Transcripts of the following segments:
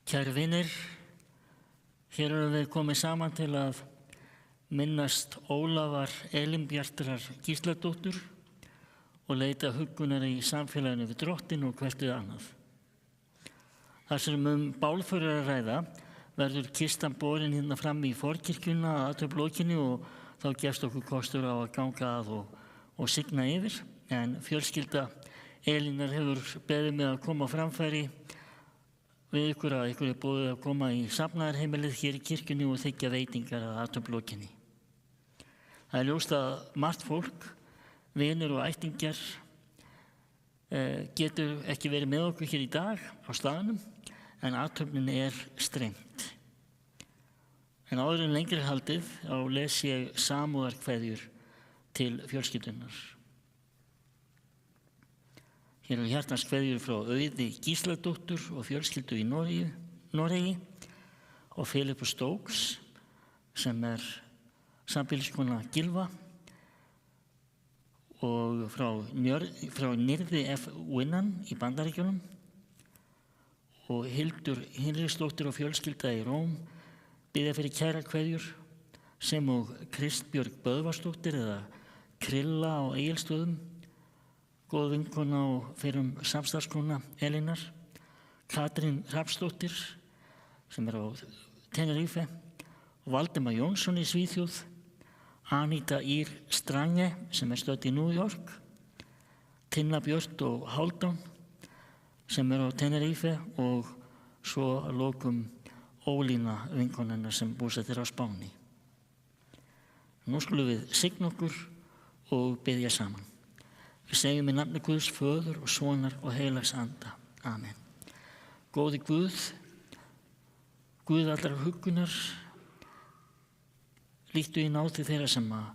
Kæru vinir, hér erum við komið saman til að minnast Ólafar Elínbjartrar Gísladóttur og leita huggunar í samfélaginu við Drottin og hvert við annað. Þar sem bálför að ræða verður kistan borin hérna fram í forkirkjuna að athöfn og þá gefst okkur kostur á að ganga að og signa yfir. En fjölskylda Elínar hefur beðið mig að koma á framfæri við ykkur að ykkur boðið að koma í safnaðarheimilið hér í kirkjunni og þiggja veitingar að athöfn. Það ljóst að margt fólk, vinir og ættingjar, getur ekki verið með okkur hér í dag á staðnum, en athöfnin strengt. En áður en lengri haldið les ég samúðarkveðjur til fjölskyldunar. Hér hjartans kveðjur frá Auði Gísladóttur og fjölskyldu í Noregi og Philippu Stokes sem sambýliskona Gylfa og frá Nirði F. Winnan í Bandaríkjunum og Hildur Hinriksdóttir og fjölskylda í Róm biðja fyrir kærar kveðjur sem og Kristbjörg Böðvarsdóttir eða Krilla á Egilsstöðum, góð vinkona og fyrrum samstarfskona Elínar, Katrín Hrafnsdóttir sem á Tenerife, Valdimar Jónsson í Svíþjóð, Anita Ýr Strange sem stödd í New York, Tinna Björt og Hálfdán sem á Tenerife og svo að lokum Ólína vinkonanna sem búsett á Spáni. Nú skulum við signa okkur og biðja saman. Við segjum í nafni Guðs Föður og Sonar og Heilags Anda. Amen. Góði Guð, Guð allrar huggunar, líktu í náð til þeirra sem að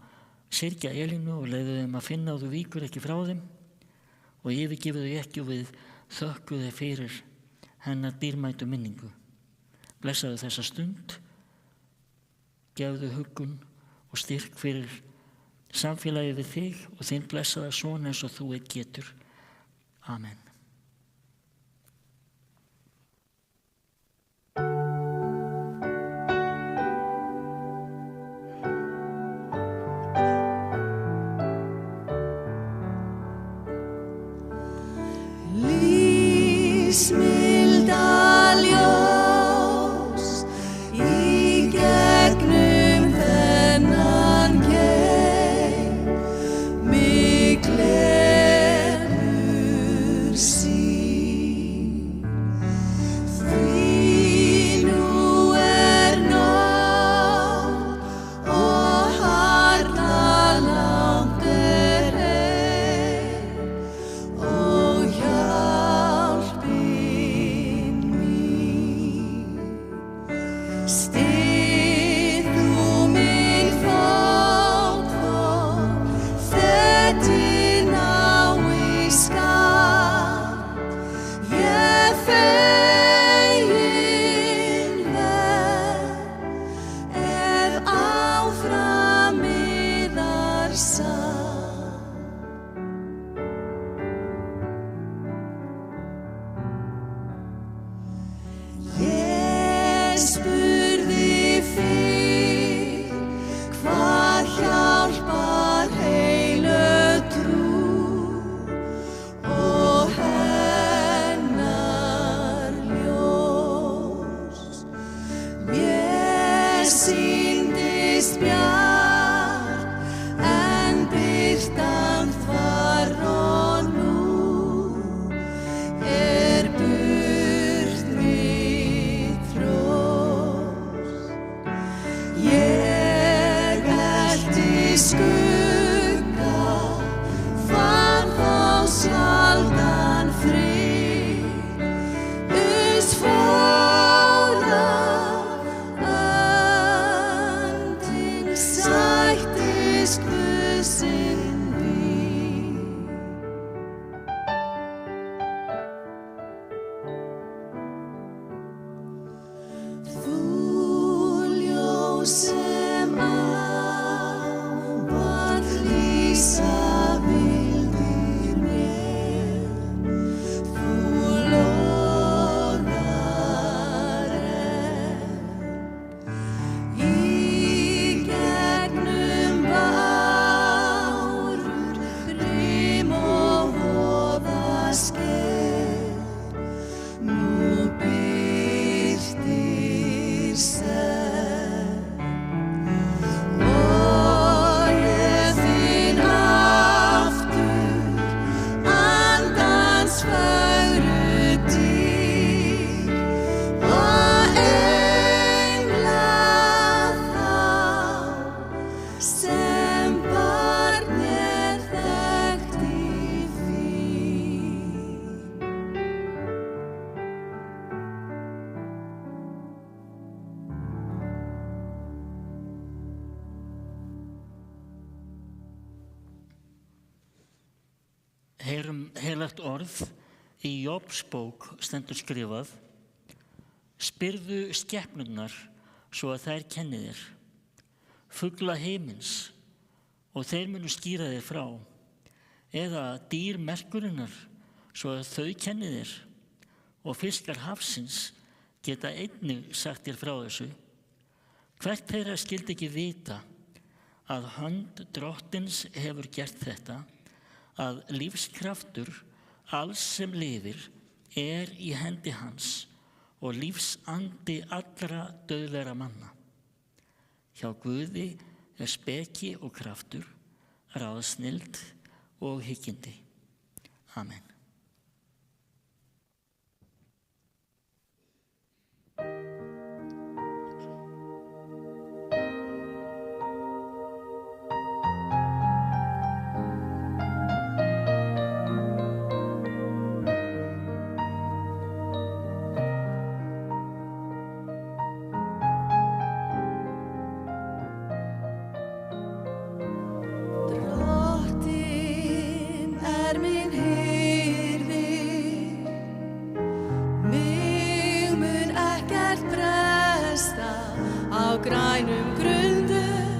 syrgja Elínu og leiðu þeim að finna að þú víkur ekki frá þeim og yfirgefu þau ekki og við þökku þau fyrir hennar dýrmætu minningu. Blessaðu þessa stund, gefðu huggun og styrk fyrir samfélagi við þig og þinn blessaða son eins og þú getur. Amen. Lífsmilda ljós í gegnum þennan geim, mig gleður sýn. Því nú nótt og harla langt heim og hjálpin mín. Styð þú minn fótspor, fetinn á í skap. Ég fegin verð ef áfram miðar samt. Ég spurði fyrr hvað hjálpar heilu trú. heyrum heilagt orð í Jóbsbók stendur skrifað: Spyrðu skepnurnar svo að þær kenni þér, fugla heimins og þeir munu skýra þér frá, eða dýr merkurinnar svo að þau kenni þér, og fiskar hafsins geta einnig sagt þér frá þessu. Hvert þeirra skyldi ekki vita að hönd Drottins hefur gert þetta, að lífskraftur alls sem lifir í hendi hans og lífsandi allra dauðlegra manna. Hjá Guði speki og kraftur, ráðsnilld og hyggindi. Amen. Grænum grundum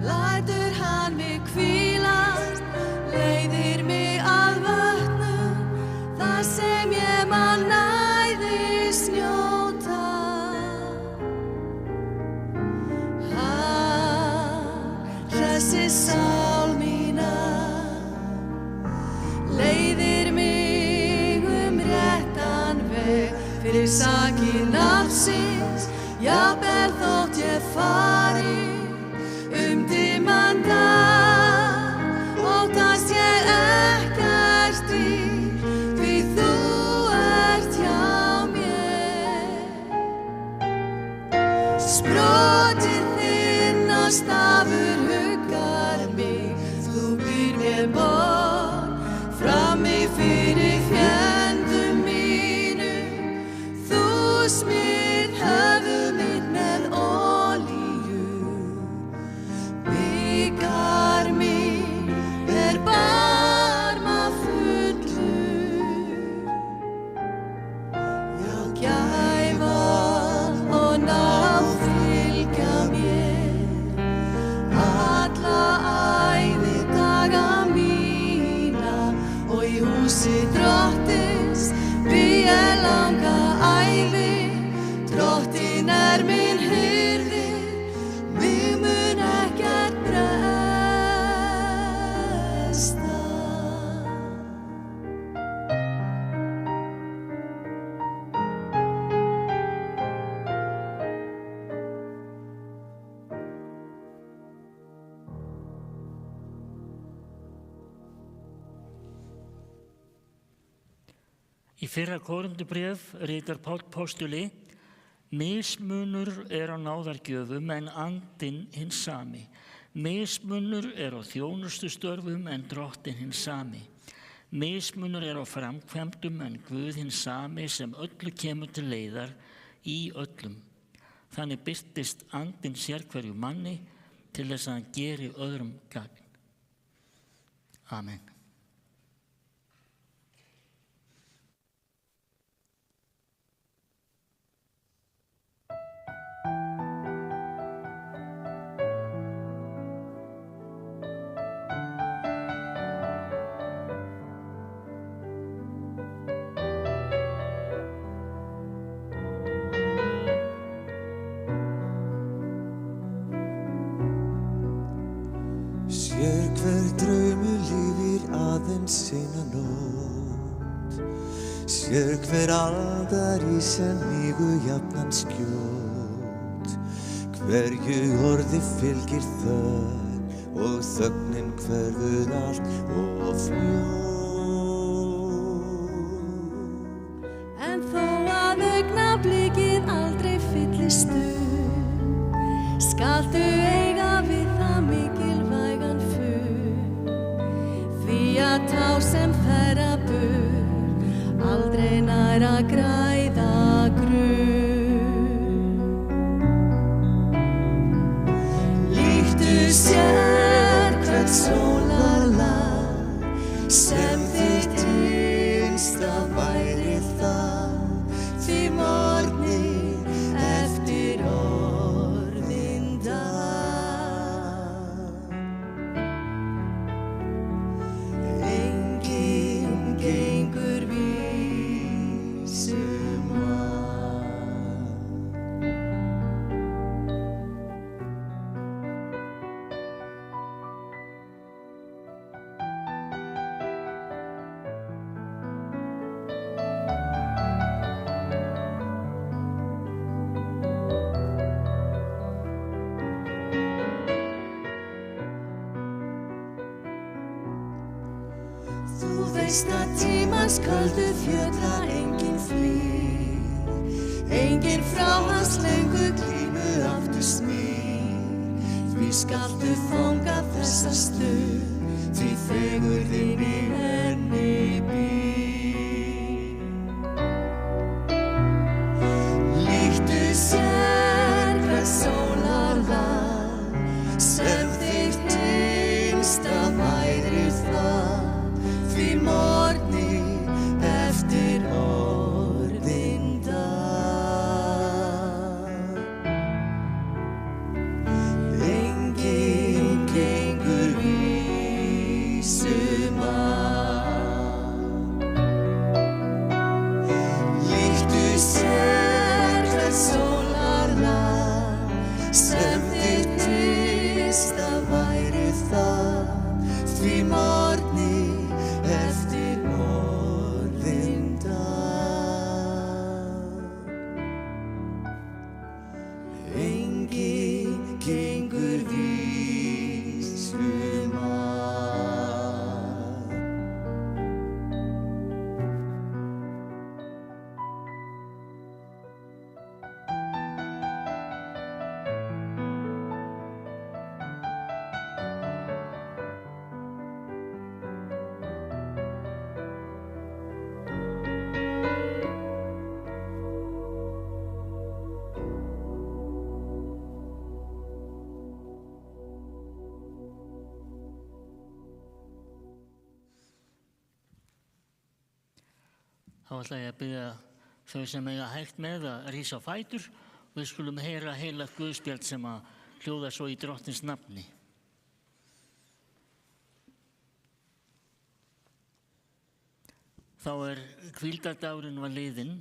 lætur hann mig hvílast, leiðir mig að vötnum, þar sem ég má næðis njóta. Hann hressir sál mína, leiðir mig réttan veg fyrir sakir nafnsins. Jafnvel þótt ég fari dimman dag, óttast ég ekkert dýr, því þú ert hjá mér. Sprotið þinn og stafur huggar mig, þú býr mér borð frammi fyrir fjendum mínum, þú smyrð höfuð mitt með olíu, bikar mín barma fullur. Já, gæfa og náð fylgja mér alla ævi daga mína, og í húsi Drottins bý ég langa ævi. Drottin minn hyrði, mig mun ekkert bresta. Í fyrra Korinthubréf ritar Páll postuli: Mismunur á náðargjöfum en andinn hinn sami. Mismunur á þjónustustörfum en Drottinn hinn sami. Mismunur á framkvæmdum en Guð hinn sami sem öllu kemur til leiðar í öllum. Þannig birtist andinn sérhverju manni til þess að hann geri öðrum gagn. Amen. Hver draumur lifir aðeins eina nótt, sér hver aldari sem mígu jafnan skjót, hverju orði fylgir þögn og þögnin hverfur allt og fljót. En þó að augnablikið aldrei fyllist skaltu eiga við það mikilvægan því að tár sem ferra burt aldrei nær að græða grunn. Líktu sér hvert sólarlag sem þitt Þú veist að tímans köldu fjötra enginn flýr, enginn frá hans löngu glímu aftur snýr. Því skaltu fanga þessa stund, því fegurðin í henni býr. Líktu sér hvers sólarlag, sem þitt innsta væri það, því morgni eftir orðinn dag. Enginn gengur vísum að. Líktu sér hvers sólarlag, sem þitt innsta væri það, því morgni eftir orðinn dag. Enginn gengur vísum að. Þá ætla ég að biðja þau sem eiga hægt með að rísa á fætur og við skulum heyra heilagt guðspjall sem að hljóða svo í Drottins nafni. Þá hvíldardagurinn var liðinn,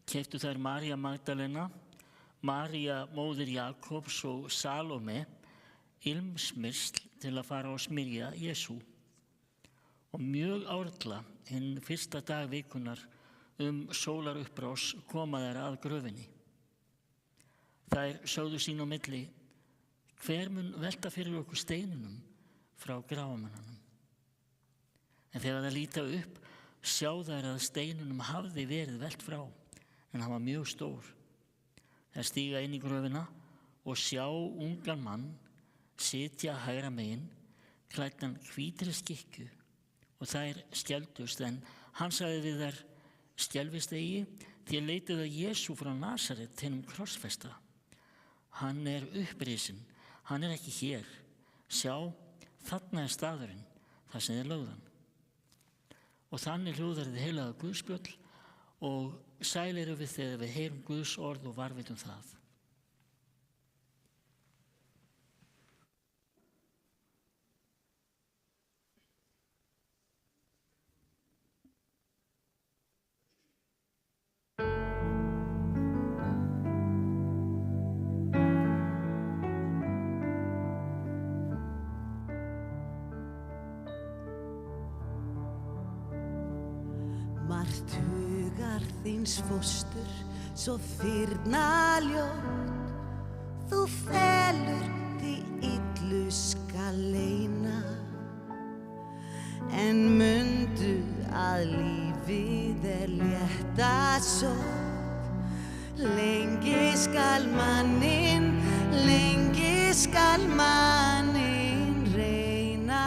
keyptu þær María Magdalena, María móðir Jakobs og Salóme ilmsmyrsl til að fara og smyrja Jesú. Og mjög árla hinn fyrsta dag vikunnar sólarupprás koma þær að gröfinni. Þær sögðu sín á milli, hver mun velta fyrir okkur steinunum frá grafamannanum? En þegar þær líta upp, sjá þær að steinunum hafði verið velt frá, en hann var mjög stór. Þær stíga inn í gröfina og sjá ungan mann sitja hægra megin, klæddan hvítri skikkju, og þær skelfdust, en hann sagði við þær, skelfist eigi, þér leitið að Jesú frá Nasaret, hinum krossfesta. Hann upprisinn, hann ekki hér. Sjá, þarna staðurinn, þar sem þið lögðan. Og þannig hljóðar þið heilaga Guðspjöll og sæl erum við þegar við heyrum Guðs orð og varvitum það. Margt hugar þíns fóstur, svo fyrnaljótt, þú felur því illu skal leyna. En mundu að lífið létta sótt, lengi skal manninn reyna.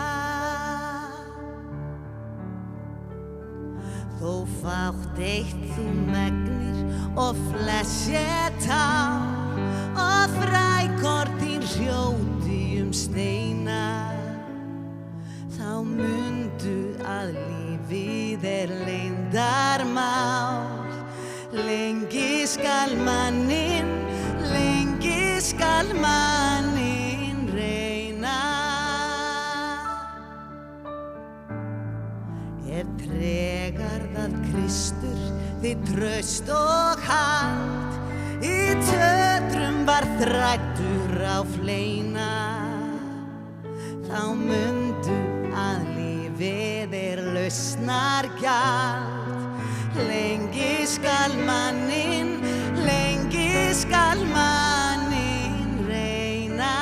Þó fátt eitt þú megnir og flesje tár og frækorn þín hrjóti steina, þá mundu að lífið leyndarmál, lengi skal manninn reyna. Tregar það Kristur þitt traust og hald, í tötrum var þrættur á fleina, þá mundu að lífið lausnar gjald, lengi skal manninn reyna.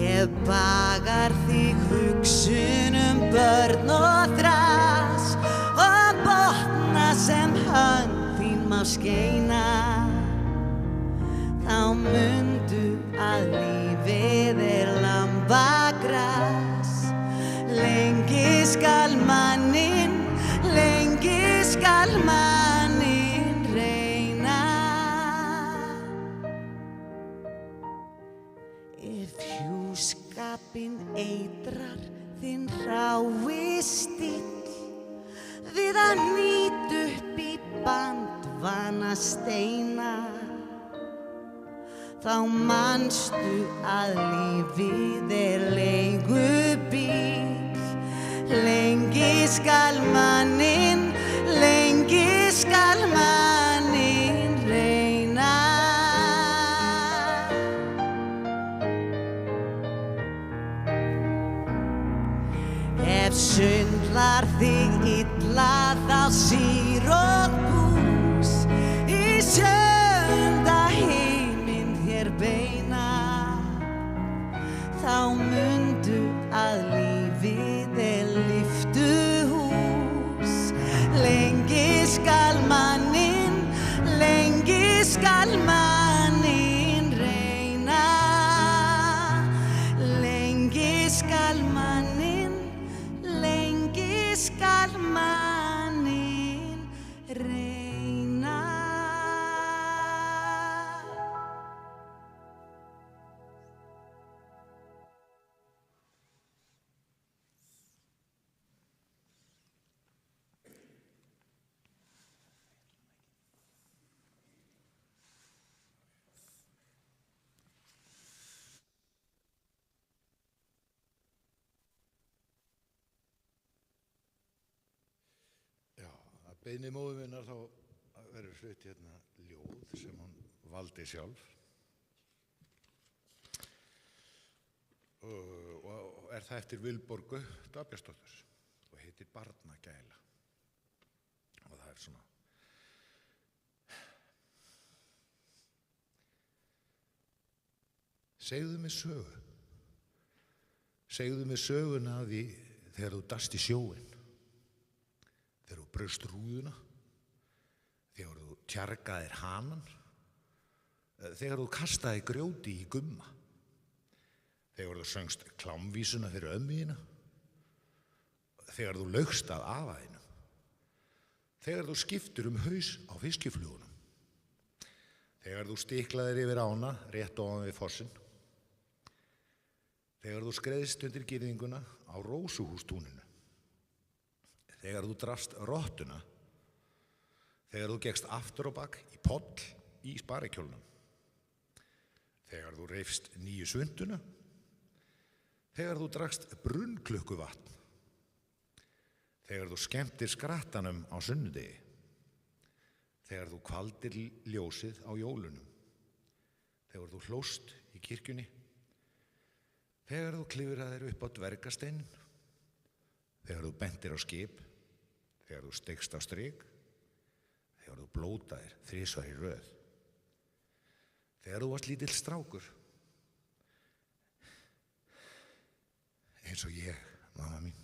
Ef bagar þig hugsunum börn og þras og botna sem hönd þín má skeina. Þá mundu að lífið lambagras. Lengi skal manninn reyna. Ef hjúskapinn eitrar þinn rái stíll við að hnýta upp í bandvana steina, þá manstu að lífið leigubíl. Lengi skal manninn reyna. Ef sundlar þig illa þá sýr og bús í sjöunda heiminn þér beina. Þá mundu að lífið lyftuhús. Lengi skal manninn reyna. Lengi skal manninn reyna. Beiðni móður minnar þá verður flutt hérna ljóð sem hún valdi sjálf og það eftir Vilborgu Dagbjörnsdóttur og heitir Barnagæla og það svona Segðu mig söguna af því þegar þú dast í sjóinn, þegar þú braust rúðuna, þegar þú tjargaðir hanan, þegar þú kastaði grjóti í gumma, þegar þú söngst klámvísuna fyrir ömmu þína, þegar þú laugst að afa þínum, þegar þú skiptir haus á fiskiflugunum, þegar þú stiklaðir yfir ána rétt ofan við fossinn, þegar þú skreiðst undir girðinguna á Rósuhústúninu, þegar þú drafst rottuna, þegar þú gekkst aftur á bak í poll í sparikjólnum, þegar þú reifst nýju svunduna, þegar þú drakst brunnklukkuvatn, þegar þú skemmtir skrattanum á sunnudegi, þegar þú kvaldir ljósið á jólunum, þegar þú hlóst í kirkjunni, þegar þú klifraðir upp á dvergasteinin, þegar þú bentir á skip, þegar þú steigst á strik, þegar þú blótaðir 3 í röð, þegar þú varst lítill strákur, eins og ég, mamma mín.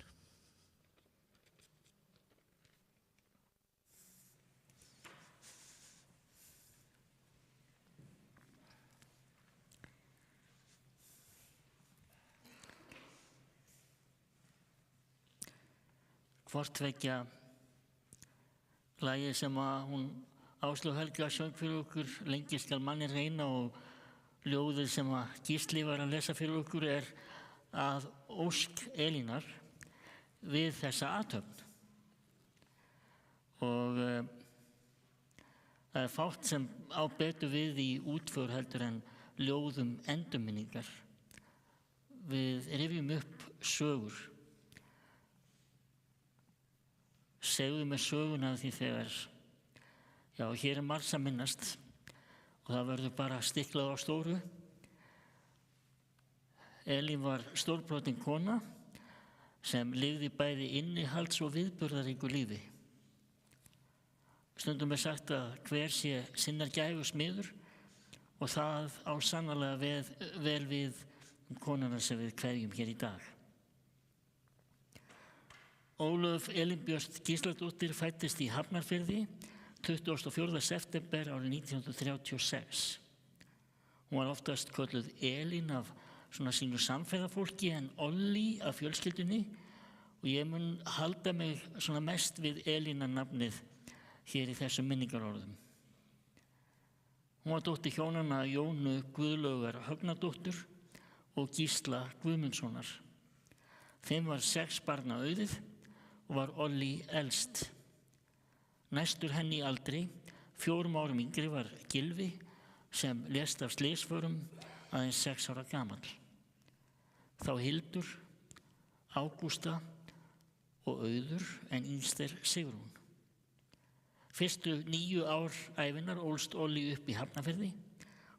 Hvort tveggja lagið sem að hún Áslaug Helga söng fyrir okkur, Lengi skal manninn reyna, og ljóðið sem að Gísli var að lesa fyrir okkur er að ósk Elínar við þessa athöfn. Og það er fátt sem á betur við í útför heldur en ljóðum endurminningar. Við rifjum upp sögur. Segðu mér söguna af því þegar, já, hér er margs að minnast og það verður bara stiklað á stóru. Elín var stórbrotin kona sem lifði bæði innihalds- og viðburðaríku lífi. Stundum er sagt að hver sé sinnar gæfu smiður og það á sannarlega vel við konuna sem við kveðjum hér í dag. Ólöf Elín Björt Gísladóttir fæddist í Hafnarfirði 24. september árið 1936. Hún var oftast kölluð Elín af svona sínu samferðafólki en Olli af fjölskyldunni og ég mun halda mig svona mest við Elínar-nafnið hér í þessum minningarorðum. Hún var dóttir hjónanna Jónu Guðlaugar Högnadóttur og Gísla Guðmundssonar. Þeim var 6 barna auðið og var Olli elst. Næstur henni í aldri, 4 árum yngri, var Gylfi sem lést af slysförum aðeins 6 ára gamall. Þá Hildur, Ágústa og Auður en yngst Sigrún. Fyrstu 9 ár ævinnar ólst Olli upp í Hafnarfirði.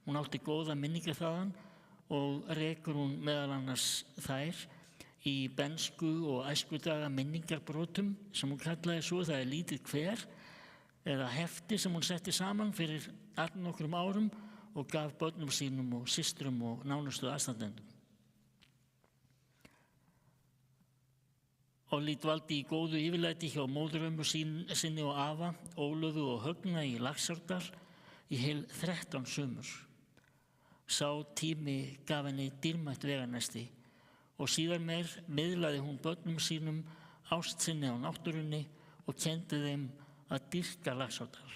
Hún átti góða minningar þaðan og rekur hún meðal annars þær í bernsku og æskudaga minningarbrotum sem hún kallaði svo. Það lítið hver eða hefti sem hún setti saman fyrir allnokkrum árum og gaf börnum sínum og systrum og nánustu aðstandendum. Olli dvaldi í góðu yfirlæti hjá móðurömmu sinni og afa, Ólöfu og Högna í Laxárdal í heil 13 sumur. Sá tími gaf henni dýrmætt veganesti og síðar meir miðlaði hún börnum sínum ást sinni á náttúrunni og kenndi þeim að dýrka Laxárdal.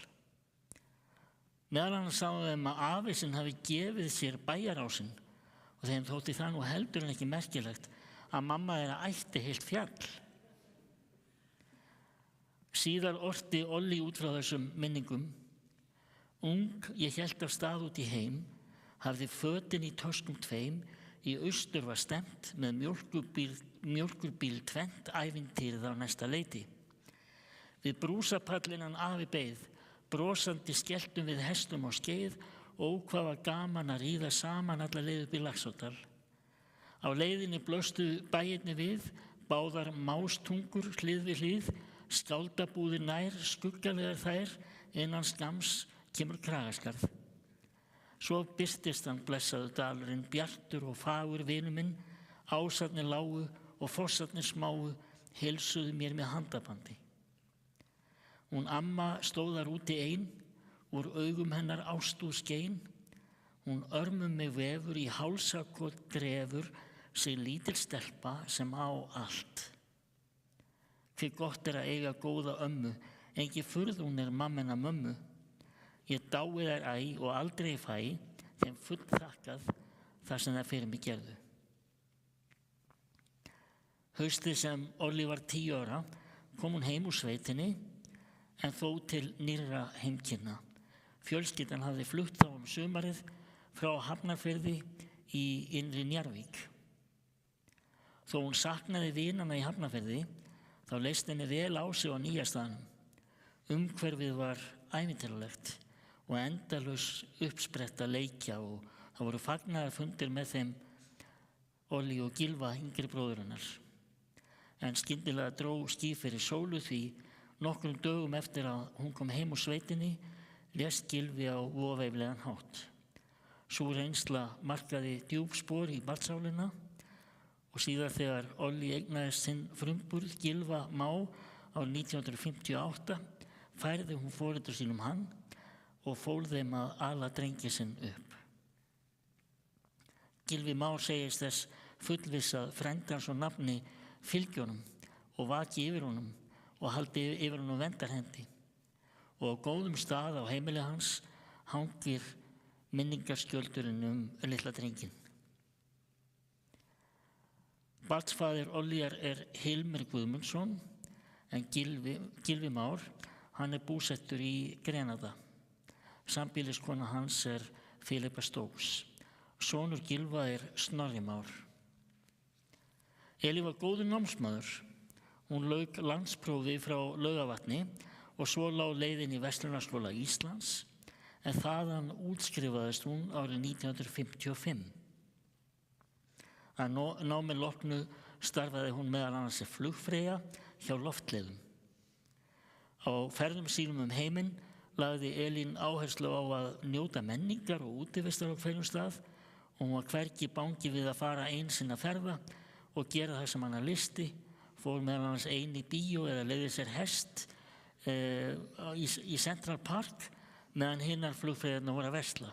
Meðal annars sáum þeim að afi sinn hafi gefið sér bæjarásinn og þeim þótti það nú heldur en ekki merkilegt að mamma þeirra ætti heilt fjall. Síðar orti Olli út frá þessum minningum. Ung ég hélt af stað út í heim, hafði fötin í töskum 2, í austur var stemmt með mjólkurbíl 2 ævintýrið á næsta leiti. Við brúsapallinan afi beið, brosandi skelltum við hestum á skeið og hvað var gaman að ríða saman alla leið upp í Laxárdal. Á leiðinni blöstu bæirni við, báðar mástungur hlið við hlið, skáldabúðir nær, skuggalegar þær, innan skams kemur Kragaskarð. Svo birtist hann blessaður dalurinn, bjartur og fagur vinur minn, ásarnir lágu og fossarnir smáu, heilsuðu mér með handabandi. Hún amma stóð þar úti ein, úr augum hennar ástúð skein, hún örmum mig vefur í hálsakot grefur, sig lítil stelpa sem á allt. Hve gott að eiga góða ömmu, engi furð hún mamma mömmu. Ég dái þær æ og aldrei fæ, þeim full þakkað þar sem þær fyrir mig gerðu. Haustið sem Olli var 10 ára kom hún heim úr sveitinni, en þó til nýrra heimkynna. Fjölskyldan hafði flutt þá sumarið frá Hafnarfirði í innri Njarðvík. Þó hún saknaði vinana í Hafnarfirði, þá leist henni vel á sig á nýja staðnum. Umhverfið var ævintýralegt og endalaus uppspretta leikja og það voru fagnaðarfundir með þeim Olli og Gylfa yngri bróður hennar. En skyndilega dró ský fyrir sólu því nokkrum dögum eftir að hún kom heim úr sveitinni lést Gylfi á voveiflegan hátt. Sú reynsla markaði djúp spor í barnssálinna og síðar þegar Olli eignaðist sinn frumburð Gylfa Má árið 1958 færði hún foreldrum sínum hann og fól þeim að ala drengi sinn upp. Gylfi Má segist þess fullviss að frændi hans og nafni fylgi honum og vaki yfir honum og haldi yfir honum verndarhendi. Og á góðum stað á heimili hans hangir minningarskjöldurinn litla drenginn. Barnsfaðir Olliar Hilmir Guðmundsson, en Gylfi Már, hann búsettur í Grenada. Sambýliskona hans Filippa Stóks. Sonur Gylfa Snorri Már. Eli var góður námsmaður. Hún lauk landsprófi frá Laugavatni og svo lá leiðin í Verslunarskóla Íslands, en þaðan útskrifaðist hún árið 1955. Að námi loknu starfaði hún meðal annars sem flugfreyja hjá loftleiðum. Á ferðum sínum heiminn lagði Elín áherslu á að njóta menningar og útivistar á hverjum stað og hún var hvergi bangi við að fara ein sinna ferða og gera það sem hana lysti, fór meðal annars ein í bíó eða leigði sér hest í Central Park meðan hinnar flugfreyjarnar voru að versla.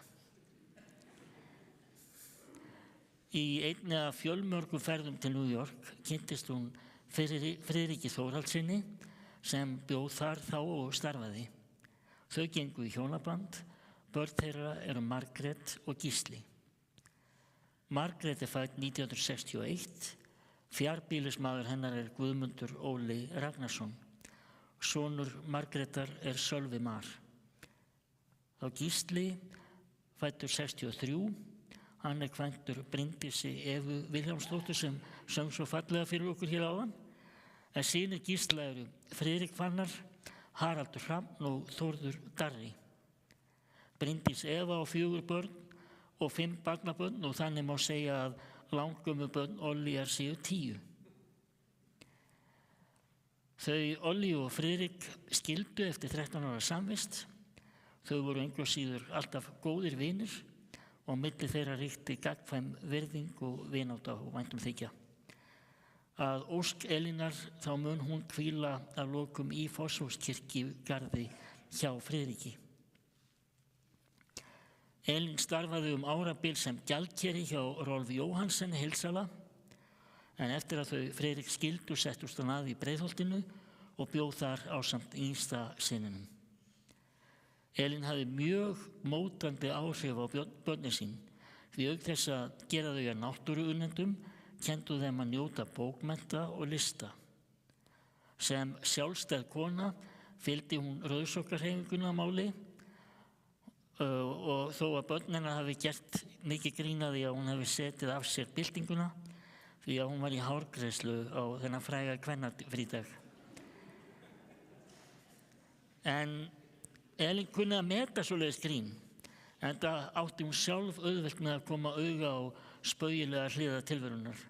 Í einni af fjölmörgum ferðum til New York kynntist hún Friðriki Þórhallssyni sem bjó þar þá og starfaði. Þau gengu í hjónaband, börn þeirra eru Margrét og Gísli. Margrét fædd 1961, fjarbýlismaður hennar Guðmundur Óli Ragnarsson. Sonur Margrétar Sölvi Mar. Þá Gísli fæddur 63, hann kvæntur Bryndísi Evu Vilhjálmsdóttur sem söng svo fallega fyrir okkur hér áðan. En synir Gísla eru Friðrik Fannar, Haraldur Hrafn og Þórður Darri. Bryndís Eva á 4 börn og 5 barnabörn og þannig má segja að langömmu börn Ollíar séu 10. Þau Olli og Friðrik skildu eftir 13 ára samvist. Þau voru engu síður alltaf góðir vinir og milli þeirra ríkti gagnkvæm virðing og vinátta og væntumþykja. Að ósk Elínar þá mun hún hvíla að lokum í Fossvogskirkjugarði hjá Friðriki. Elín starfaði árabil sem gjaldkeri hjá Rolf Jóhansen heildsala, en eftir að þau Friðrik skildu settust hann að í Breiðholtinu og bjó þar ásamt yngsta syninum. Elín hafði mjög mótandi áhrif á börnin sín, því auk þess að gera þau að náttúruunnendum kenndu þeim að njóta bókmennta og lista. Sem sjálfstæð kona fylgdi hún rauðsokkahreyfingunni að máli og þó að börn hennar hafi gert mikið grín að því að hún hafi setið af sér byltinguna því að hún var í hárgreiðslu á þennan fræga kvennafrídag. En Elín kunni að meta svoleiðis grín, enda átti hún sjálf auðvelt með að koma auga á spaugilega hliðar tilverunar.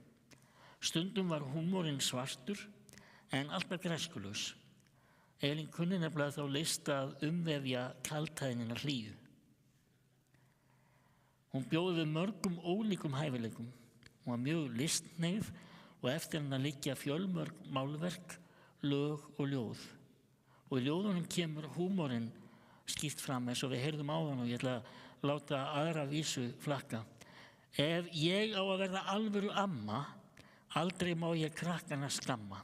Stundum var húmorinn svartur en alltaf græskulaus. Elín kunni nefnilega þá list að umvefja kaldhæðnina hlýju. Hún bjóði við mörgum ólíkum hæfileikum. Hún var mjög listneigð og eftir henni liggja fjölmörg málverk, lög og ljóð. Og í ljóðunum kemur húmorinn skýrt fram eins og við heyrðum áðan og ég ætla að láta aðra vísu flakka. Ef ég á að verða alvöru amma, aldrei má ég krakkana skamma.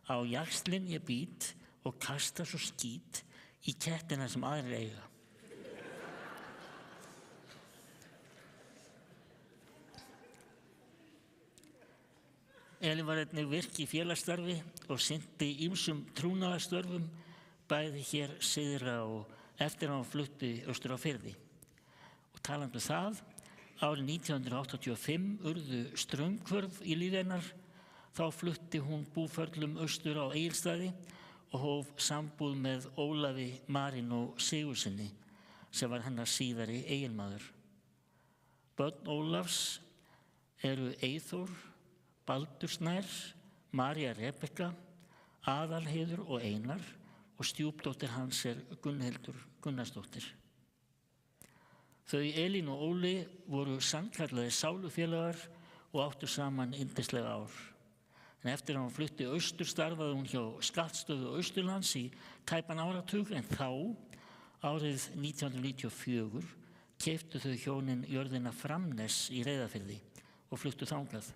Á jaxlinn ég být og kasta svo skít í kettina sem aðrir eiga. Elín var einnig virk í félagsstarfi og sinnti ýmsum trúnaðarstörfum bæði hér syðra og eftir að hún flutti austur á Firði. Og talandi það, árið 1985 urðu straumhvörf í lífi hennar, þá flutti hún búferlum austur á Egilsstaði og hóf sambúð með Ólafi Marínó Sigurðssyni sem var hennar síðari eiginmaður. Börn Ólafs eru Eyþór, Baldur Snær, María Rebekka, Aðalheiður og Einar og stjúpdóttir hans Gunnhildur Gunnarsdóttir. Þau Elín og Óli voru sannkallaðir sálufélagar og áttu saman yndislega ár. En eftir að hún flutti austur starfaði hún hjá Skattstöðu Austurlands í tæpan áratug en þá, árið 1994, keyptu þau hjónin jörðina Framnes í Reyðarfirði og fluttu þangað.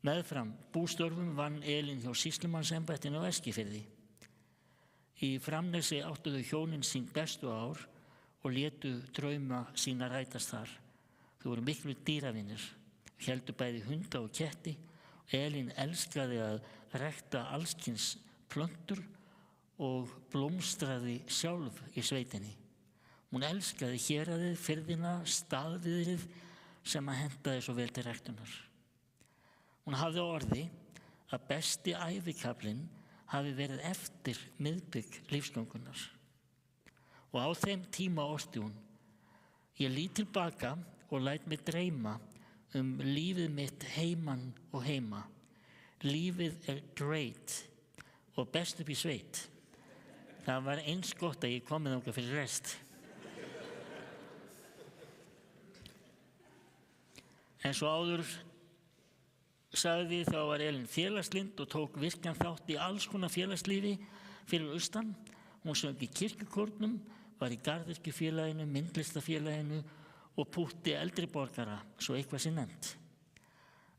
Meðfram bústörfum vann Elín hjá sýslumannsembættinu á Eskifirði. Í Framnesi áttu þau hjónin sín bestu ár og létu drauma sína rætast þar. Þau voru miklu dýravinir, héldu bæði hunda og ketti. Elín elskaði að rækta allskyns plöntur og blómstraði sjálf í sveitinni. Hún elskaði héraðið, firðina, staðviðrið sem að hentaði svo vel til ræktunar. Hún hafði á orði að besti ævikaflinn hafi verið eftir miðbik lífsgöngunnar. Og á þeim tíma orti hún: Ég lít tilbaka og læt mig dreyma lífið mitt heiman og heima. Lífið great og best upp í sveit. Það var eins gott að ég komið þangað fyrir rest. En svo áður sagði þá var Elín félagslynd og tók virkan þátt í alls konar félagslífi fyrir austan. Hún söng í kirkjukórnum, var í garðyrkjufélaginu, myndlistafélaginu og pútti eldri borgara, svo eitthvað sé nefnt.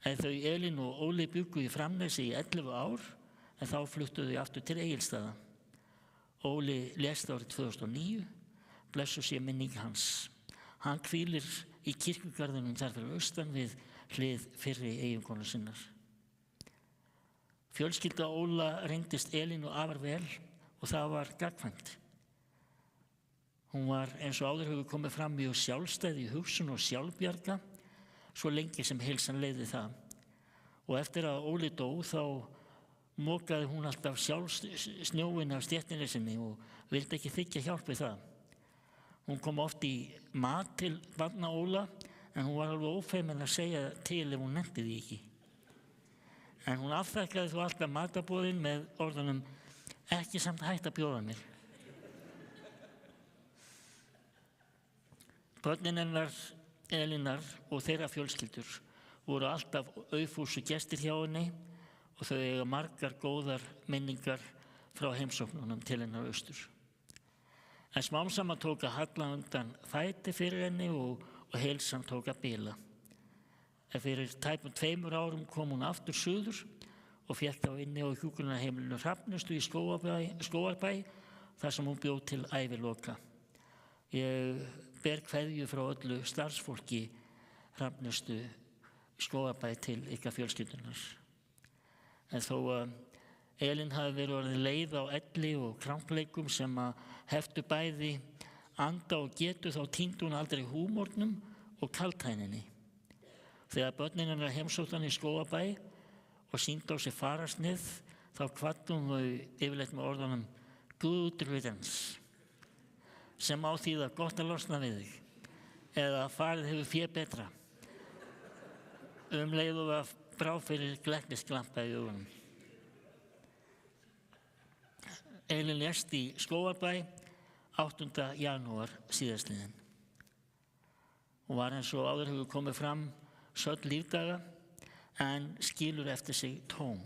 En þau Elín og Óli bjuggu í Framnesi í 11 ár, en þá fluttu þau aftur til Egilsstaða. Óli lést árið 2009, blessuð sé minning hans. Hann hvílir í kirkjugarðinum þar fyrir austan við hlið fyrri eiginkonu sinnar. Fjölskylda Óla reyndist Elínu afar vel og það var gagnkvæmt. Hún var, eins og áður hefur komið fram, mjög sjálfstæð í hugsun og sjálfbjarga, svo lengi sem heilsan leyfði það. Og eftir að Óli dó þá mokaði hún alltaf sjálf snjóinn af stéttinni sinni og vildi ekki þiggja hjálp við það. Hún kom oft í mat til barna Óla, en hún var alveg ófeimin að segja til ef hún nennti því ekki. En hún afþakkaði þó alltaf matarboðin með orðunum: ekki samt hætt að bjóða mér. Börnin hennar Elínar og þeirra fjölskyldur voru alltaf aufúsu gestir hjá henni og þau eiga margar góðar minningar frá heimsóknunum til hennar austur. En smám saman tók að halla undan fæti fyrir henni og heilsan tók að bila. En fyrir tæpum 2 árum kom hún aftur suður og fékk þá inni á hjúkrunarheimilinu Hrafnistu í Skógarbæ, þar sem hún bjó til æviloka. Ég ber kveðju frá öllu starfsfólki Hrafnistu Skógarbæ til ykkar fjölskyldunar. En þó að Elín hafi verið orðin leið á elli og krampleikum sem að heftu bæði anda og getu, þá týndi hún aldrei húmornum og kaldhæðninni. Þegar börnin hennar heimsóttu hana í Skógarbæ og sýndi á sig farasnið, þá hvatti hún þau yfirleitt með orðunum good riddance, sem á þýða gott að losna við þig eða farið hefur fé betra, leið og það brá fyrir glettnisglampa í augunum. Elín lést í Skógarbæ 8. janúar síðastliðinn. Hún var, eins og áður hefur komið fram, södd lífdaga en skilur eftir sig tóm.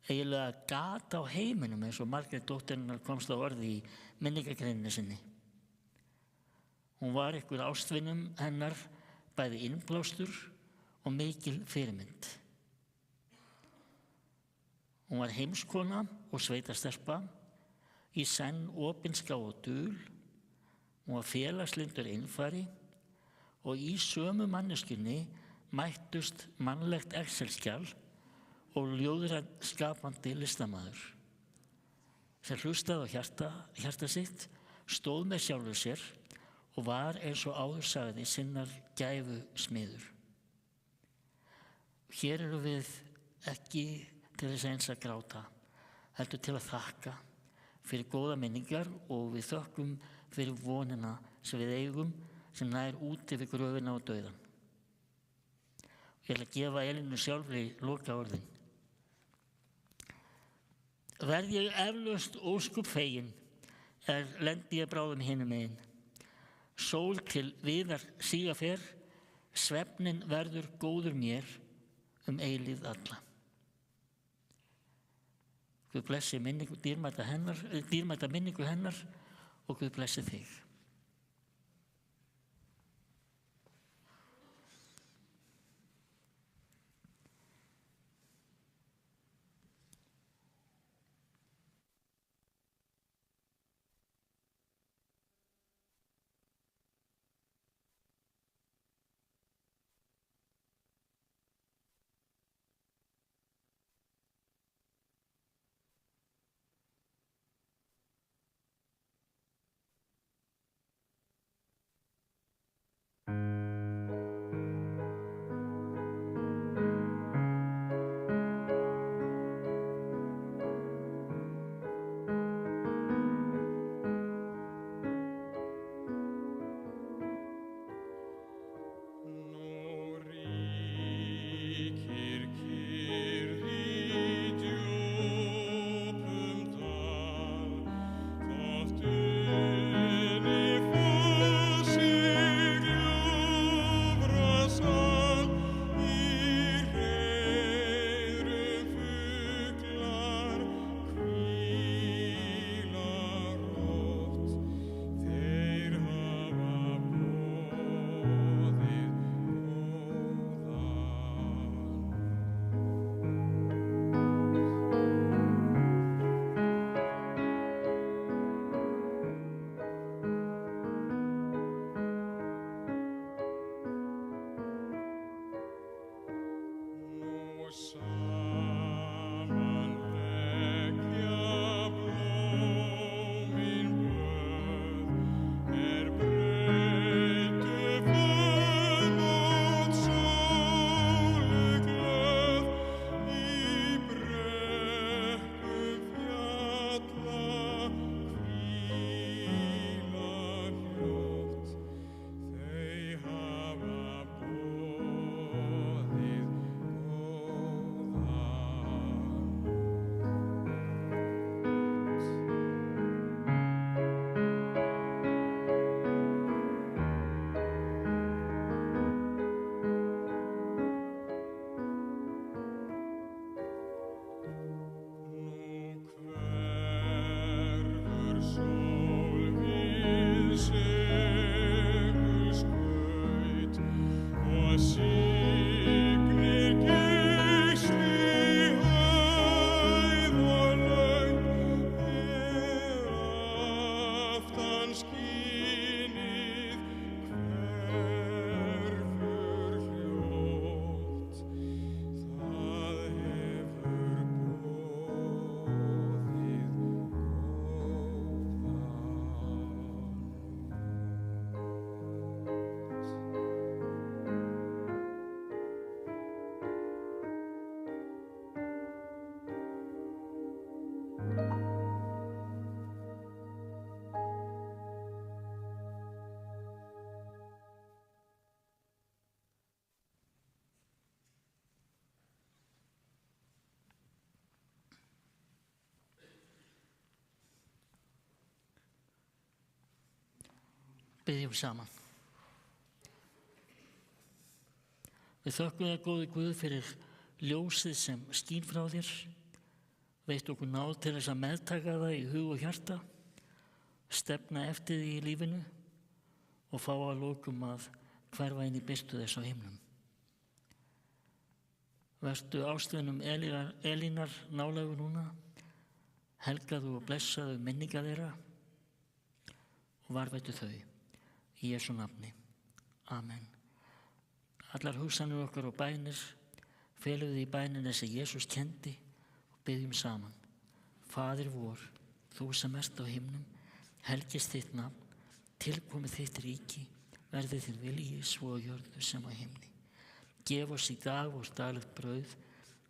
Eiginlega gat á heiminum, eins og Margrét dóttir hennar komst á orði í minningargreininni sinni. Hún var einhver ástvinum hennar bæði innblástur og mikil fyrirmynd. Hún var heimskona og sveitastelpa, í senn opinská og dul. Hún var félagslyndur innfari og í sömu manneskjunni mættust mannlegt Excel-skjal og ljóðræn skapandi listamaður sem hlustaði á hjarta sitt, stóð með sjálfur sér og var, eins og áður sagði, sinnar gæfu smiður. Hér eru við ekki til þess eins að gráta, heldur til að þakka fyrir góða minningar og við þökkum fyrir vonina sem við eigum, sem nær út yfir gröfina og dauðan. Ég ætla að gefa Elínu sjálfri lokaorðin. Verð ég eflaust óskup fegin, lendi ég bráðum hinum megin. Sól til viðar síga fer, svefnin verður góður mér eilífð alla. Guð blessi dýrmæta minningu hennar og Guð blessi þig. Biðjum saman. Við þökkum þér, góði Guð, fyrir ljósið sem skín frá þér. Veitt okkur náð til þess að meðtaka það í hug og hjarta, stefna eftir því í lífinu og fá að lokum að hverfa inn í birtu þess á himnum. Vertu ástveinum Elínar nálægur núna, helgaðu og blessaðu minninga þeirra og varðveitu þau. Í Jesú nafni. Amen. Allar hugsanir okkar og bænir felum við í bænina sem Jesús kendi og biðjum saman. Faðir vor, þú sem ert á himnum, helgist þitt nafn, tilkomið þitt ríki, verði þér vilji svo á jörðu sem á himni. Gef oss í dag vort daglegt brauð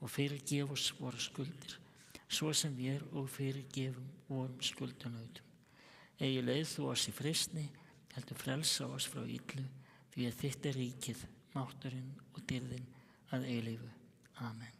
og fyrirgef oss vorar skuldir, svo sem við og fyrirgefum vorum skuldunautum. Eigi leið þú oss í freistni, heldur frelsa oss frá illu, því að þitt ríkið, mátturinn og dýrðin að eilífu. Amen.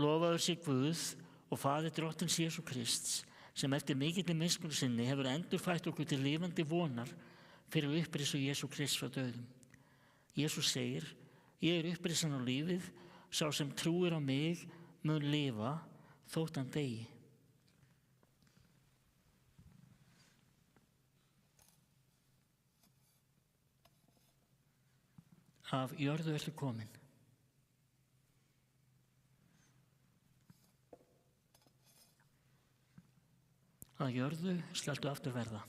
Lofaður sé Guð og Faðir Drottins Jesú Krists, sem eftir mikilli miskunn sinni hefur endurfætt okkur til lifandi vonar fyrir upprisu Jesú Krists frá dauðum. Jesús segir, ég upprisan á lífið, sá sem trúir á mig mun lifa þótt hann deyi. Af jörðu ertu komin. Að jörðu skaltu aftur verða.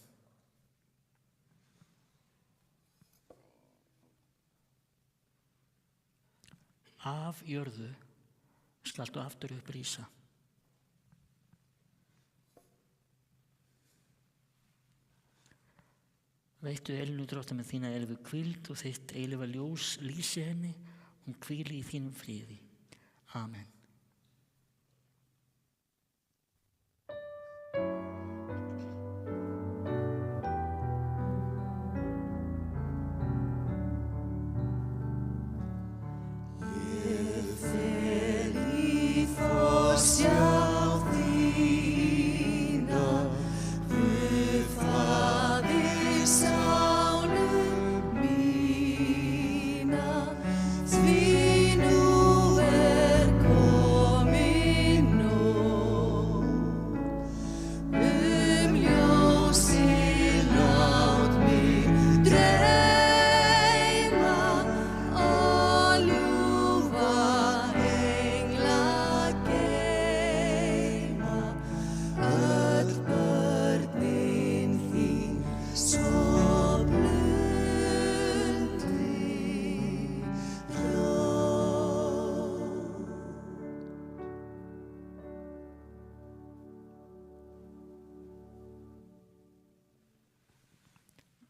Af jörðu skaltu aftur upprísa. Veittu Elínu drottinn með þína eilífu hvíld og þitt eilífa ljós lýsi henni, hún hvíli í þínum friði. Amen.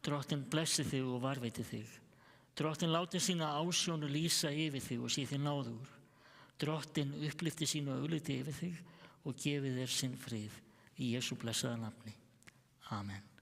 Drottinn blessi þig og varveiti þig. Drottinn láti sína ásjónu lýsa yfir þig og sé þig náðugur. Drottinn upplifti sínu augliti yfir þig og gefi þér sinn frið. Í Jesú blessaða nafni. Amen.